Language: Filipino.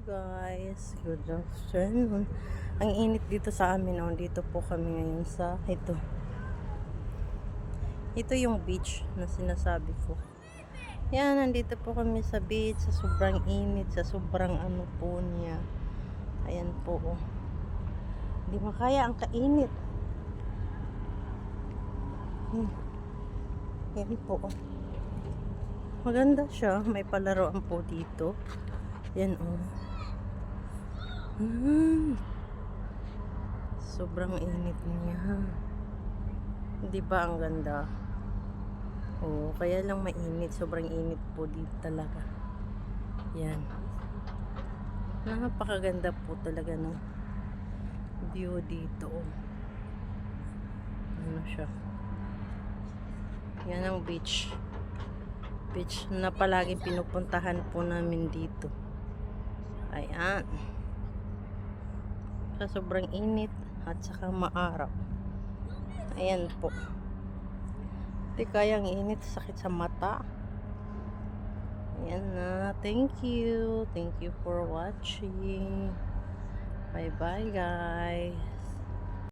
Guys, good afternoon. Ang init dito sa amin, oh. Dito po kami ngayon sa ito yung beach na sinasabi ko. Yan, nandito po kami sa beach, sa sobrang init, sa sobrang ano po niya. Ayan po, oh. Hindi makaya ang kainit. Yan po, oh. Maganda siya, may palaruan po dito. Yan, oh. Sobrang init niya. Di ba ang ganda? Oh, kaya lang mainit. Sobrang init po dito talaga. Yan. Napakaganda po talaga ng view dito. Ano siya? Yan ang beach. Beach na palagi pinupuntahan po namin dito. Ayan. Sa sobrang init at saka maaraw. Ayan po. Hindi kayang init, sakit sa mata. Ayan na. Thank you. Thank you for watching. Bye bye guys.